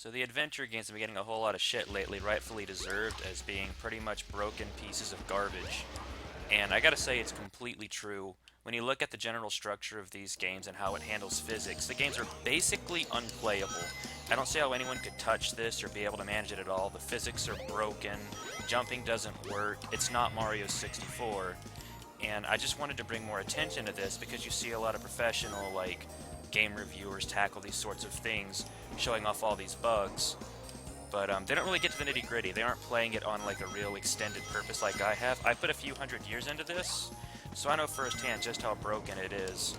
So the adventure games have been getting a whole lot of shit lately, rightfully deserved, as being pretty much broken pieces of garbage. And I gotta say, it's completely true. When you look at the general structure of these games and how it handles physics, the games are basically unplayable. I don't see how anyone could touch this or be able to manage it at all. The physics are broken, jumping doesn't work, it's not Mario 64. And I just wanted to bring more attention to this because you see a lot of professional, like, game reviewers tackle these sorts of things, showing off all these bugs. But they don't really get to the nitty-gritty. They aren't playing it on like a real extended purpose like I have. I put a few hundred years into this, so I know firsthand just how broken it is.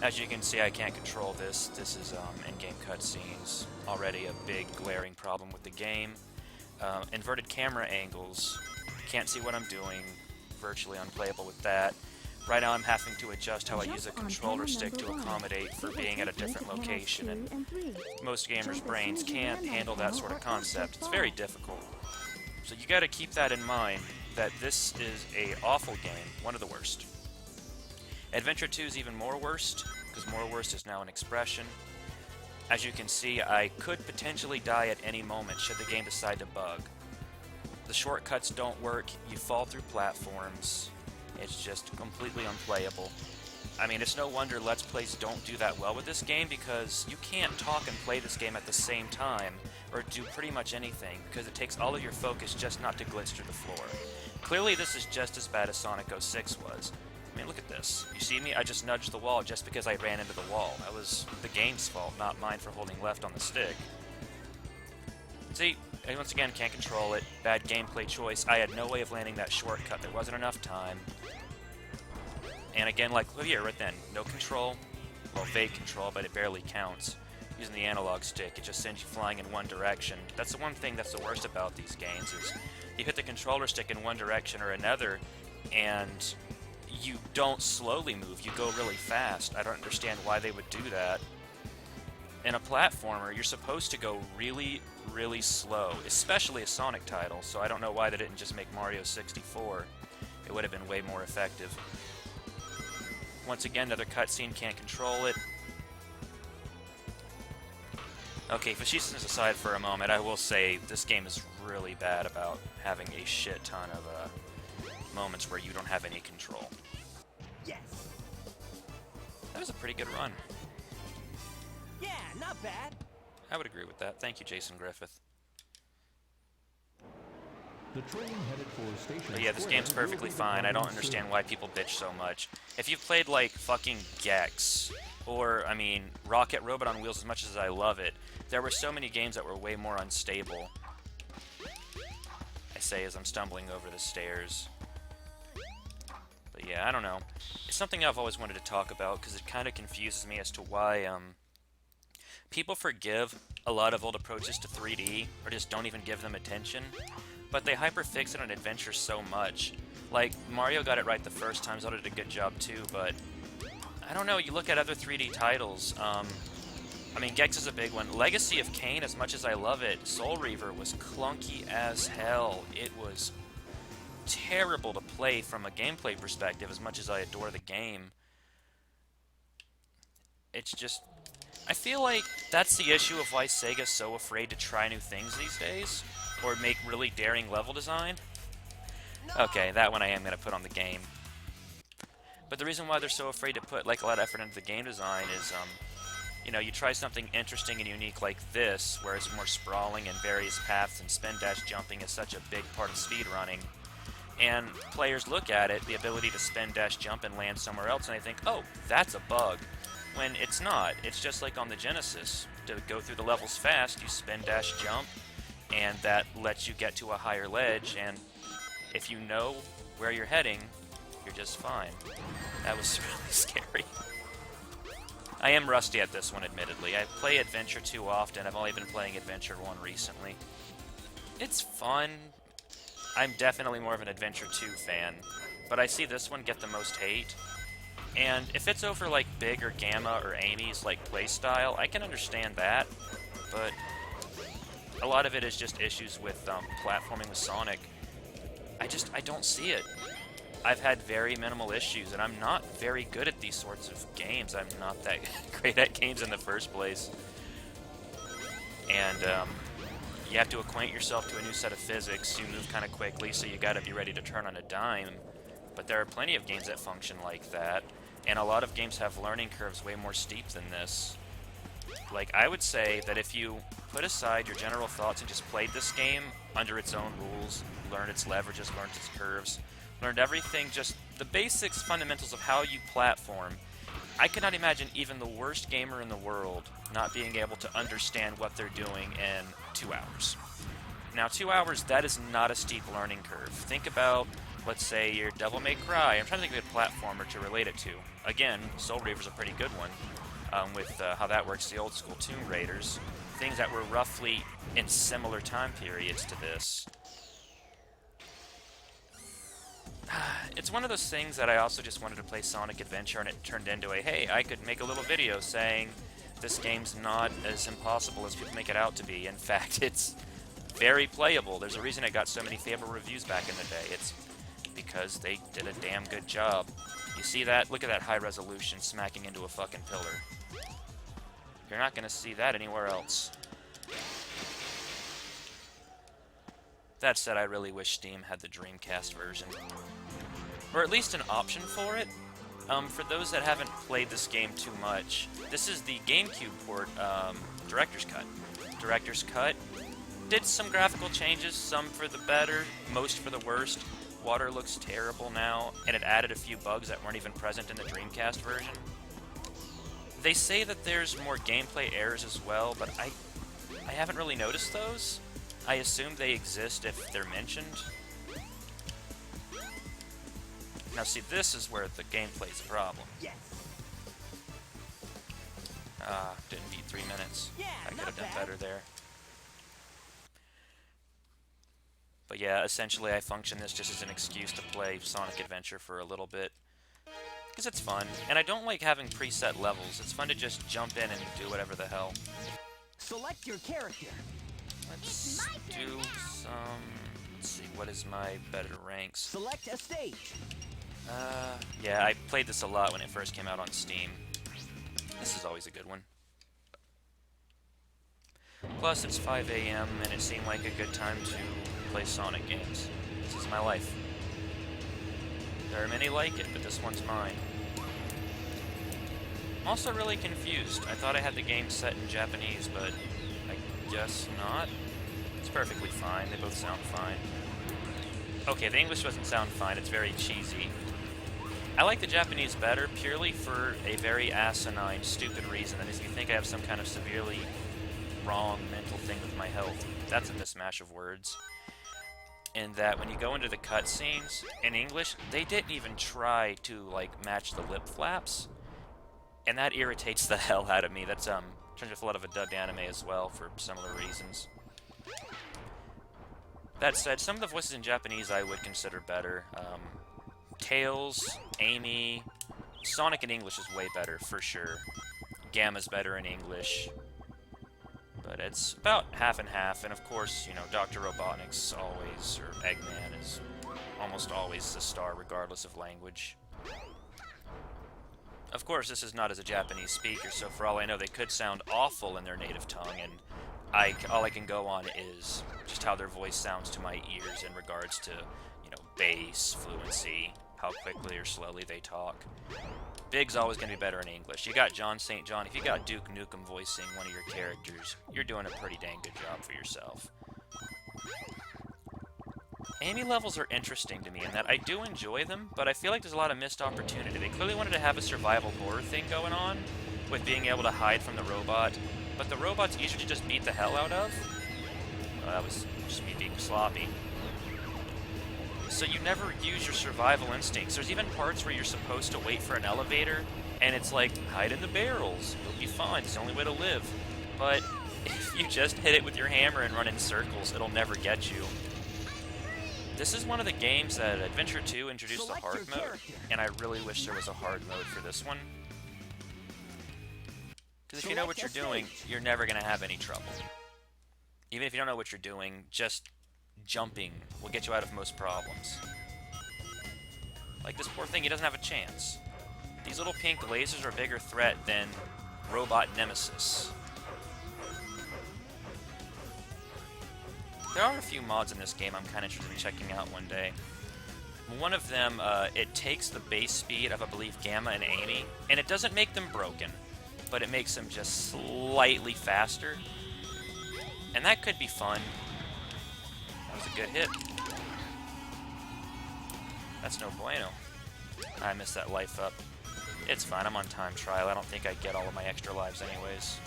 As you can see, I can't control this. This is in-game cutscenes. Already a big glaring problem with the game. Inverted camera angles. Can't see what I'm doing. Virtually unplayable with that. Right now I'm having to adjust how I use a controller stick to accommodate for being at a different location, and most gamers' brains can't handle that sort of concept. It's very difficult. So you gotta keep that in mind, that this is a awful game, one of the worst. Adventure 2 is even more worst, because more worst is now an expression. As you can see, I could potentially die at any moment should the game decide to bug. The shortcuts don't work, you fall through platforms. It's just completely unplayable. I mean, it's no wonder Let's Plays don't do that well with this game, because you can't talk and play this game at the same time, or do pretty much anything, because it takes all of your focus just not to glitch through the floor. Clearly this is just as bad as Sonic 06 was. I mean, look at this. You see me? I just nudged the wall just because I ran into the wall. That was the game's fault, not mine for holding left on the stick. See? I once again can't control it. Bad gameplay choice. I had no way of landing that shortcut. There wasn't enough time. And again, like here, right then, no control. Well, vague control, but it barely counts. Using the analog stick, it just sends you flying in one direction. That's the one thing that's the worst about these games, is you hit the controller stick in one direction or another, and you don't slowly move, you go really fast. I don't understand why they would do that. In a platformer, you're supposed to go really, really slow, especially a Sonic title, so I don't know why they didn't just make Mario 64. It would have been way more effective. Once again, another cutscene, can't control it. Okay, facetiousness aside for a moment, I will say this game is really bad about having a shit ton of moments where you don't have any control. Yes. That was a pretty good run. Yeah, not bad. I would agree with that. Thank you, Jason Griffith. The train headed for Station But yeah, this Square game's perfectly will be fine. I don't departing understand soon. why people bitch so much. If you've played, like, fucking Gex, or, I mean, Rocket Robot on Wheels, as much as I love it, there were so many games that were way more unstable. I say as I'm stumbling over the stairs. But yeah, I don't know. It's something I've always wanted to talk about, because it kind of confuses me as to why, people forgive a lot of old approaches to 3D, or just don't even give them attention, but they hyperfixate on adventure so much. Like, Mario got it right the first time, Zelda did a good job too, but I don't know, you look at other 3D titles, I mean, Gex is a big one. Legacy of Kain, as much as I love it, Soul Reaver was clunky as hell. It was terrible to play from a gameplay perspective, as much as I adore the game. It's just, I feel like that's the issue of why Sega's so afraid to try new things these days, or make really daring level design. Okay, that one I am going to put on the game. But the reason why they're so afraid to put like a lot of effort into the game design is, you know, you try something interesting and unique like this, where it's more sprawling and various paths, and spin dash jumping is such a big part of speedrunning. And players look at it, the ability to spin dash jump and land somewhere else, and they think, oh, that's a bug. When it's not. It's just like on the Genesis. To go through the levels fast, you spin dash jump, and that lets you get to a higher ledge, and if you know where you're heading, you're just fine. That was really scary. I am rusty at this one, admittedly. I play Adventure 2 often. I've only been playing Adventure 1 recently. It's fun. I'm definitely more of an Adventure 2 fan, but I see this one get the most hate. And if it's over like Big or Gamma or Amy's like playstyle, I can understand that, but a lot of it is just issues with platforming with Sonic. I don't see it. I've had very minimal issues, and I'm not very good at these sorts of games. I'm not that great at games in the first place. And you have to acquaint yourself to a new set of physics. You move kind of quickly, so you gotta be ready to turn on a dime. But there are plenty of games that function like that, and a lot of games have learning curves way more steep than this. Like, I would say that if you put aside your general thoughts and just played this game under its own rules, learned its leverages, learned its curves, learned everything, just the basics, fundamentals of how you platform, I could not imagine even the worst gamer in the world not being able to understand what they're doing in 2 hours. Now, 2 hours, that is not a steep learning curve. Think about, let's say, your Devil May Cry. I'm trying to think of a good platformer to relate it to. Again, Soul Reaver's a pretty good one, with how that works, the old school Tomb Raiders. Things that were roughly in similar time periods to this. It's one of those things that I also just wanted to play Sonic Adventure, and it turned into a, hey, I could make a little video saying this game's not as impossible as people make it out to be. In fact, it's very playable. There's a reason it got so many favorable reviews back in the day. It's because they did a damn good job. You see that? Look at that high resolution smacking into a fucking pillar. You're not going to see that anywhere else. That said, I really wish Steam had the Dreamcast version. Or at least an option for it. For those that haven't played this game too much, this is the GameCube port, Director's Cut. Director's Cut did some graphical changes, some for the better, most for the worst. Water looks terrible now, and it added a few bugs that weren't even present in the Dreamcast version. They say that there's more gameplay errors as well, but I haven't really noticed those. I assume they exist if they're mentioned. Now see, this is where the gameplay's a problem. Yes. Didn't beat 3 minutes. Yeah, I could not have done bad. better there. But yeah, essentially I function this just as an excuse to play Sonic Adventure for a little bit. Because it's fun, and I don't like having preset levels. It's fun to just jump in and do whatever the hell. Select your character. Let's do some... Let's see, what is my better ranks? Select a stage. Yeah, I played this a lot when it first came out on Steam. This is always a good one. Plus, it's 5 a.m. and it seemed like a good time to play Sonic games. This is my life. There are many like it, but this one's mine. I'm also really confused. I thought I had the game set in Japanese, but I guess not. It's perfectly fine. They both sound fine. Okay, the English doesn't sound fine. It's very cheesy. I like the Japanese better purely for a very asinine, stupid reason. That is, if you think I have some kind of severely wrong mental thing with my health. That's a mismatch of words. And that when you go into the cutscenes, in English, they didn't even try to, like, match the lip flaps. And that irritates the hell out of me. That's, turns out a lot of a dubbed anime as well, for similar reasons. That said, some of the voices in Japanese I would consider better. Tails, Amy, Sonic in English is way better, for sure. Gamma's better in English. But it's about half and half, and of course, you know, Dr. Robotnik's always, or Eggman is almost always the star, regardless of language. Of course, this is not as a Japanese speaker, so for all I know, they could sound awful in their native tongue, and all I can go on is just how their voice sounds to my ears in regards to, you know, bass, fluency, how quickly or slowly they talk. Big's always going to be better in English. You got John St. John. If you got Duke Nukem voicing one of your characters, you're doing a pretty dang good job for yourself. Amy levels are interesting to me in that I do enjoy them, but I feel like there's a lot of missed opportunity. They clearly wanted to have a survival horror thing going on, with being able to hide from the robot, but the robot's easier to just beat the hell out of. Well, that was just me being sloppy. So you never use your survival instincts. There's even parts where you're supposed to wait for an elevator, and it's like, hide in the barrels, you'll be fine, it's the only way to live. But if you just hit it with your hammer and run in circles, it'll never get you. This is one of the games that Adventure 2 introduced a hard mode, and I really wish there was a hard mode for this one. Because if you know what you're doing, you're never going to have any trouble. Even if you don't know what you're doing, just jumping will get you out of most problems. Like this poor thing, he doesn't have a chance. These little pink lasers are a bigger threat than Robot Nemesis. There are a few mods in this game I'm kind of interested in checking out one day. One of them, it takes the base speed of, I believe, Gamma and Amy, and it doesn't make them broken, but it makes them just slightly faster. And that could be fun. That was a good hit. That's no bueno. I missed that life up. It's fine, I'm on time trial. I don't think I get all of my extra lives anyways.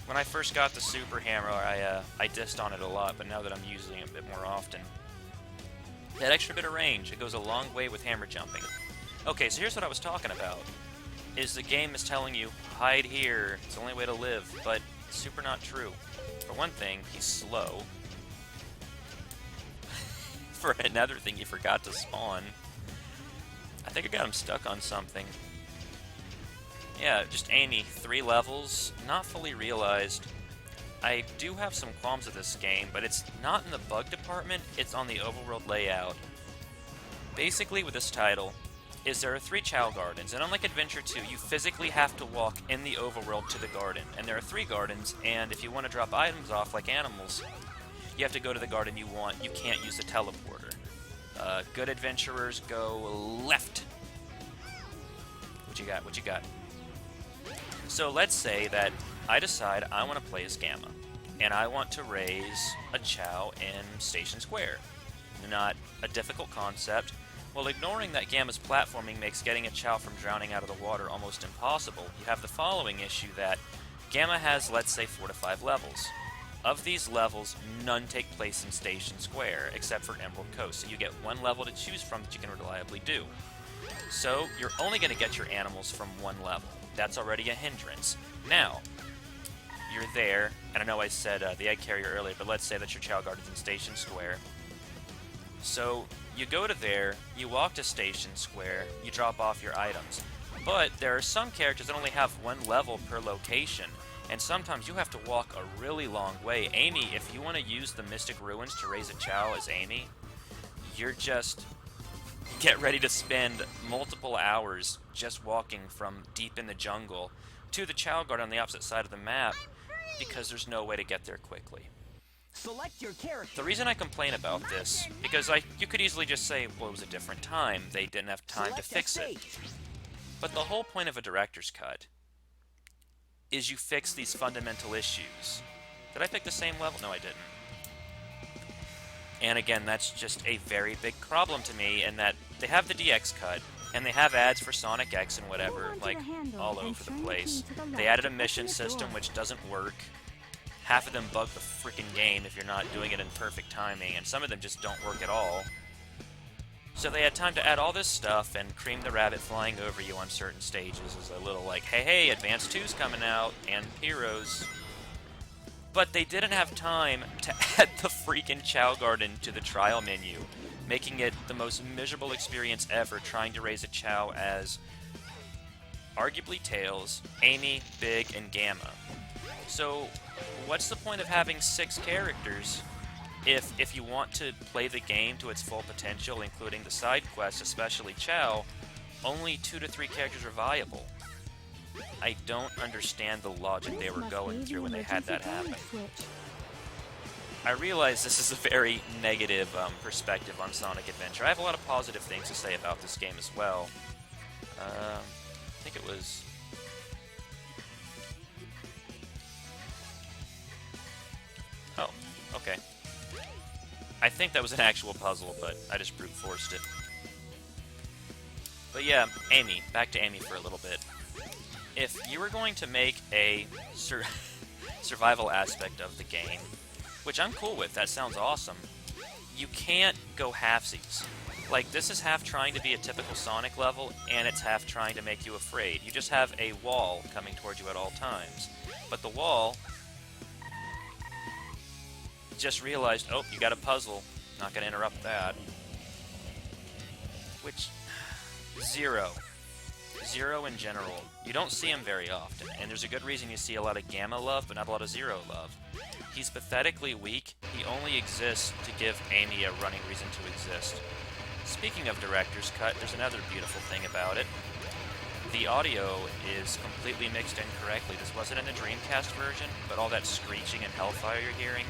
When I first got the super hammer, I dissed on it a lot, but now that I'm using it a bit more often, that extra bit of range, it goes a long way with hammer jumping. Okay, so here's what I was talking about. Is the game is telling you, hide here, it's the only way to live, but it's super not true. For one thing, he's slow. For another thing, he forgot to spawn. I think I got him stuck on something. Yeah, just Amy, 3 levels, not fully realized. I do have some qualms with this game, but it's not in the bug department, it's on the overworld layout. Basically, with this title, is there are 3 Chow Gardens, and unlike Adventure 2, you physically have to walk in the overworld to the garden. And there are 3 gardens, and if you want to drop items off like animals, you have to go to the garden you want. You can't use the teleporter. Good adventurers go left. What you got? What you got? So let's say that I decide I want to play as Gamma, and I want to raise a Chow in Station Square. Not a difficult concept. Well, ignoring that Gamma's platforming makes getting a Chow from drowning out of the water almost impossible, you have the following issue that Gamma has, let's say, 4 to 5 levels. Of these levels, none take place in Station Square, except for Emerald Coast, so you get 1 level to choose from that you can reliably do. So, you're only going to get your animals from 1 level. That's already a hindrance. Now, you're there, and I know I said the egg carrier earlier, but let's say that your Chow Garden's in Station Square. So, you go to there, you walk to Station Square, you drop off your items. But there are some characters that only have 1 level per location, and sometimes you have to walk a really long way. Amy, if you want to use the Mystic Ruins to raise a Chow as Amy, you're just... get ready to spend multiple hours just walking from deep in the jungle to the Chow Garden on the opposite side of the map because there's no way to get there quickly. Select your character. The reason I complain about this, because you could easily just say, well, it was a different time, they didn't have time to fix it. But the whole point of a director's cut is you fix these fundamental issues. Did I pick the same level? No, I didn't. And again, that's just a very big problem to me, in that they have the DX cut, and they have ads for Sonic X and whatever, like, all over the place. They added a mission system which doesn't work. Half of them bug the freaking game if you're not doing it in perfect timing, and some of them just don't work at all. So they had time to add all this stuff and cream the rabbit flying over you on certain stages as a little like, hey, hey, Advance 2's coming out, and Heroes. But they didn't have time to add the freaking Chow Garden to the trial menu, making it the most miserable experience ever trying to raise a Chow as arguably Tails, Amy, Big, and Gamma. So, what's the point of having 6 characters if you want to play the game to its full potential, including the side quests, especially Chow, only 2 to 3 characters are viable? I don't understand the logic they were going through when they had that happen. I realize this is a very negative perspective on Sonic Adventure. I have a lot of positive things to say about this game as well. I think it was... Oh, okay. I think that was an actual puzzle, but I just brute forced it. But yeah, Amy. Back to Amy for a little bit. If you were going to make a survival aspect of the game, which I'm cool with, that sounds awesome, you can't go halfsies. Like, this is half trying to be a typical Sonic level, and it's half trying to make you afraid. You just have a wall coming towards you at all times. But the wall... just realized, oh, you got a puzzle. Not gonna interrupt that. Which... Zero. Zero in general. You don't see him very often, and there's a good reason you see a lot of Gamma love, but not a lot of Zero love. He's pathetically weak. He only exists to give Amy a running reason to exist. Speaking of Director's Cut, there's another beautiful thing about it. the audio is completely mixed incorrectly. This wasn't in the Dreamcast version, but all that screeching and hellfire you're hearing,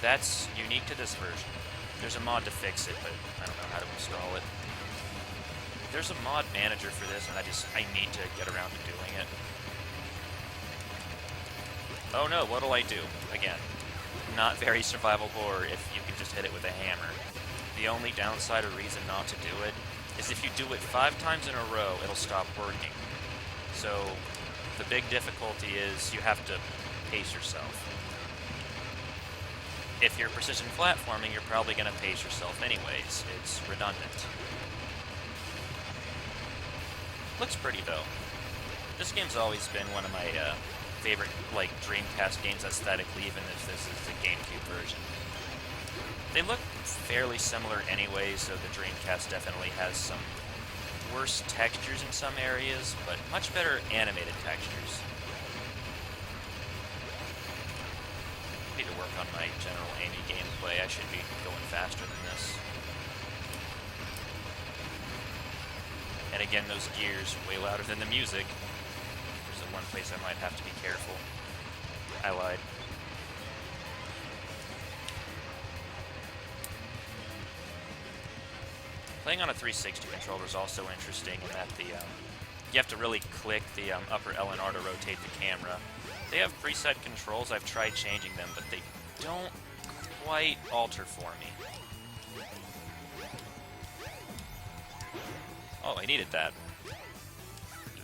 that's unique to this version. There's a mod to fix it, but I don't know how to install it. There's a mod manager for this, and I need to get around to doing it. Oh no, what'll I do? Again, not very survival horror if you can just hit it with a hammer. The only downside or reason not to do it is if you do it 5 times in a row, it'll stop working. So the big difficulty is you have to pace yourself. If you're precision platforming, you're probably going to pace yourself anyways. It's redundant. Looks pretty though. This game's always been one of my favorite like Dreamcast games aesthetically, even if this is the GameCube version. They look fairly similar anyway, so the Dreamcast definitely has some worse textures in some areas, but much better animated textures. I need to work on my general aiming gameplay. I should be going faster than this. And again, those gears way louder than the music. There's the one place I might have to be careful. I lied. Playing on a 360 controller is also interesting in that you have to really click the upper L and R to rotate the camera. They have preset controls. I've tried changing them, but they don't quite alter for me. Oh, I needed that.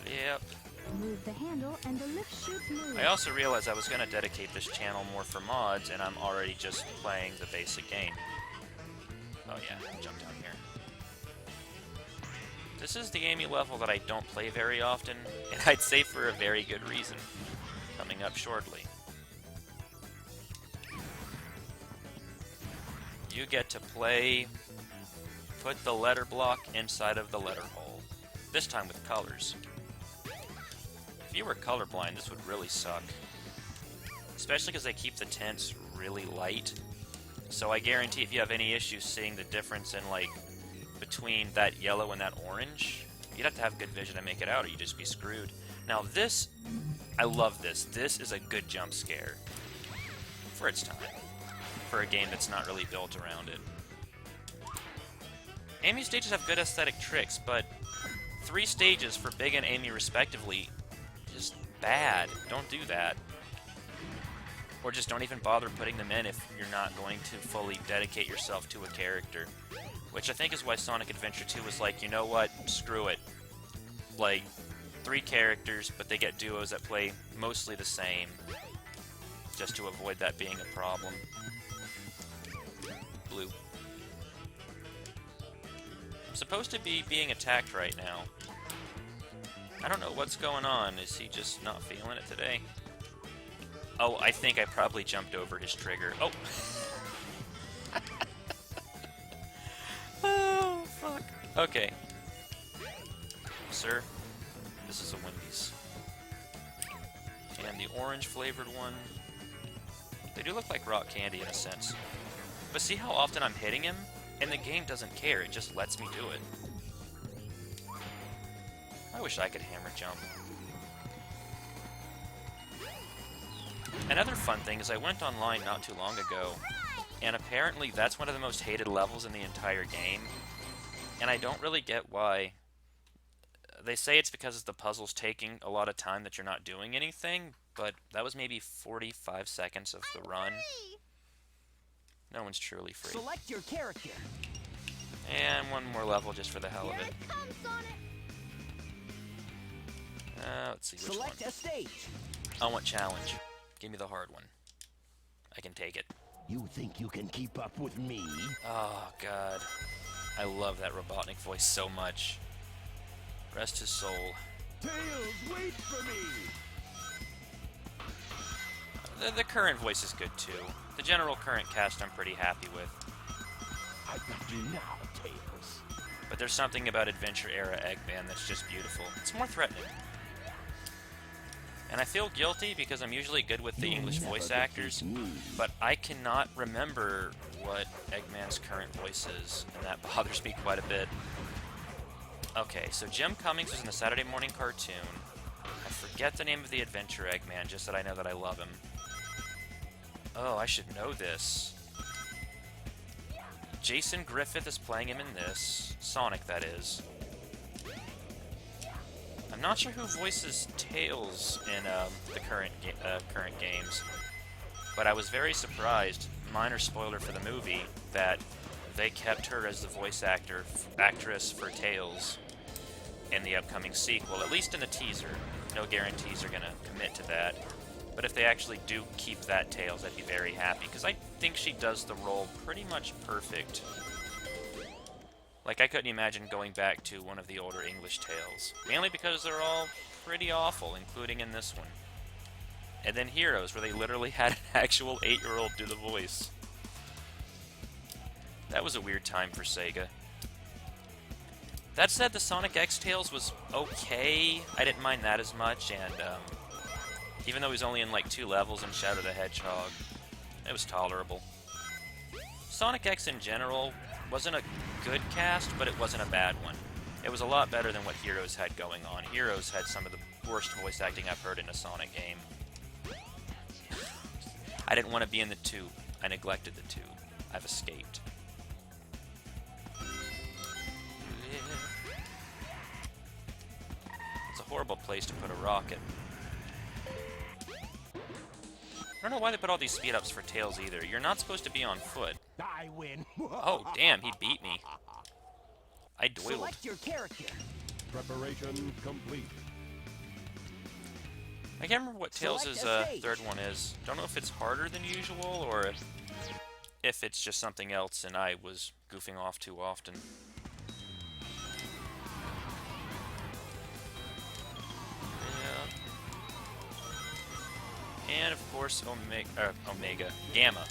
Yep. Move the handle and the lift should move. I also realized I was going to dedicate this channel more for mods, and I'm already just playing the basic game. Oh yeah, jump down here. This is the Amy level that I don't play very often, and I'd say for a very good reason. Coming up shortly. You get to play, put the letter block inside of the letter hole. This time with colors. If you were colorblind, this would really suck. Especially because they keep the tints really light. So I guarantee if you have any issues seeing the difference in, like, between that yellow and that orange, you'd have to have good vision to make it out, or you'd just be screwed. Now this, I love this. This is a good jump scare. For its time. For a game that's not really built around it. Amy stages have good aesthetic tricks, but 3 stages for Big and Amy respectively, just bad. Don't do that. Or just don't even bother putting them in if you're not going to fully dedicate yourself to a character. Which I think is why Sonic Adventure 2 was like, you know what, screw it. Like, 3 characters, but they get duos that play mostly the same. Just to avoid that being a problem. Blue. I'm supposed to be being attacked right now. I don't know what's going on. Is he just not feeling it today? Oh, I think I probably jumped over his trigger. Oh! Oh, fuck. Okay. Sir, this is a Wendy's. And the orange flavored one, they do look like rock candy in a sense. But see how often I'm hitting him? And the game doesn't care, it just lets me do it. I wish I could hammer jump. Another fun thing is I went online not too long ago, and apparently that's one of the most hated levels in the entire game. And I don't really get why. They say it's because the puzzle's taking a lot of time that you're not doing anything, but that was maybe 45 seconds of the run. No one's truly free. Select your character. And one more level just for the hell of it. Let's see which Select one. a stage. I want challenge. Give me the hard one. I can take it. You think you can keep up with me? Oh, God. I love that Robotnik voice so much. Rest his soul. Tails, wait for me. The current voice is good, too. The general current cast I'm pretty happy with. I got you now, Tails. But there's something about Adventure-era Eggman that's just beautiful. It's more threatening. And I feel guilty because I'm usually good with the English voice actors, but I cannot remember what Eggman's current voice is, and that bothers me quite a bit. Okay, so Jim Cummings was in the Saturday morning cartoon. I forget the name of the Adventure Eggman, just that I know that I love him. Oh, I should know this. Jason Griffith is playing him in this. Sonic, that is. I'm not sure who voices Tails in the current games, but I was very surprised, minor spoiler for the movie, that they kept her as the voice actress for Tails in the upcoming sequel, at least in the teaser. No guarantees are going to commit to that. But if they actually do keep that Tails, I'd be very happy, because I think she does the role pretty much perfect. Like, I couldn't imagine going back to one of the older English Tales, mainly because they're all pretty awful, including in this one. And then Heroes, where they literally had an actual 8-year-old do the voice. That was a weird time for Sega. That said, the Sonic X Tales was okay. I didn't mind that as much, and even though he's only in like 2 levels in Shadow the Hedgehog, it was tolerable. Sonic X in general wasn't a good cast, but it wasn't a bad one. It was a lot better than what Heroes had going on. Heroes had some of the worst voice acting I've heard in a Sonic game. I didn't want to be in the tube. I neglected the tube. I've escaped. It's a horrible place to put a rocket. I don't know why they put all these speed-ups for Tails either. You're not supposed to be on foot. I win. Oh, damn, he beat me. I doiled. Select your character. Preparation complete. I can't remember what Tails' Select a stage. third one is. Don't know if it's harder than usual, or if it's just something else and I was goofing off too often. And of course, Gamma.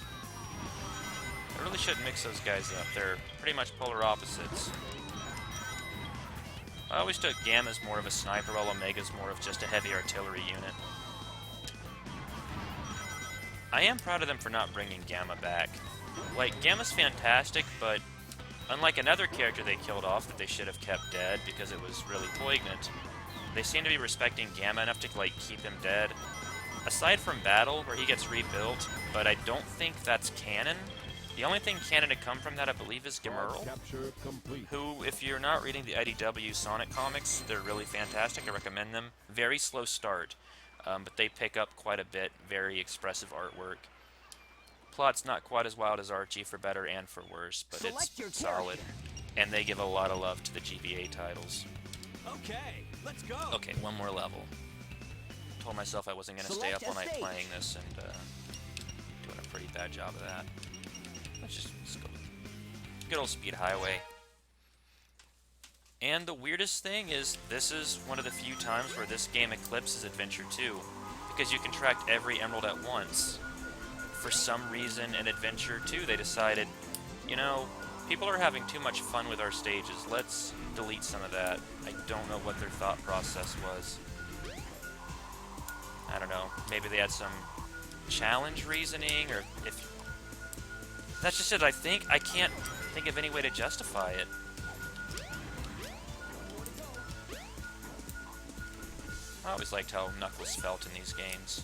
I really shouldn't mix those guys up. They're pretty much polar opposites. I always took Gamma as more of a sniper, while Omega's more of just a heavy artillery unit. I am proud of them for not bringing Gamma back. Like, Gamma's fantastic, but unlike another character they killed off that they should have kept dead because it was really poignant, they seem to be respecting Gamma enough to, like, keep him dead. Aside from Battle, where he gets rebuilt, but I don't think that's canon. The only thing canon to come from that, I believe, is Gemerl, Capture complete. who, if you're not reading the IDW Sonic comics, they're really fantastic. I recommend them. Very slow start, but they pick up quite a bit. Very expressive artwork. Plot's not quite as wild as Archie, for better and for worse, but Select your it's solid. character. And they give a lot of love to the GBA titles. Okay, let's go. Okay, one more level. Told myself I wasn't going to stay up all night playing this, and doing a pretty bad job of that. Let's go. Good old Speed Highway. And the weirdest thing is, this is one of the few times where this game eclipses Adventure 2, because you contract every emerald at once. For some reason in Adventure 2 they decided, you know, people are having too much fun with our stages, let's delete some of that. I don't know what their thought process was. I don't know, maybe they had some challenge reasoning, or if... That's just it, I think. I can't think of any way to justify it. I always liked how Knuckles felt in these games.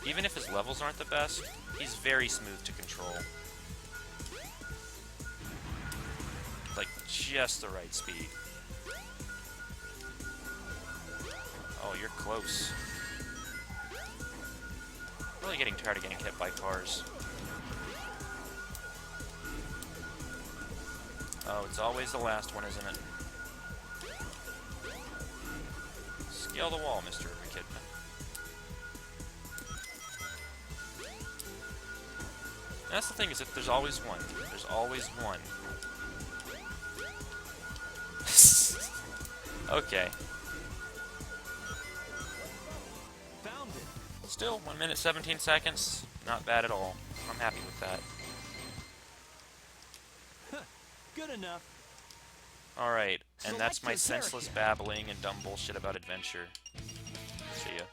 Even if his levels aren't the best, he's very smooth to control. Like, just the right speed. Oh, you're close. Really getting tired of getting hit by cars. Oh, it's always the last one, isn't it? Scale the wall, Mr. Kidman. That's the thing, is that there's always one. There's always one. Okay. Found it. Still, 1 minute 17 seconds. Not bad at all. I'm happy with that. Good enough. Alright, and that's Select my your senseless character. babbling and dumb bullshit about adventure. See ya.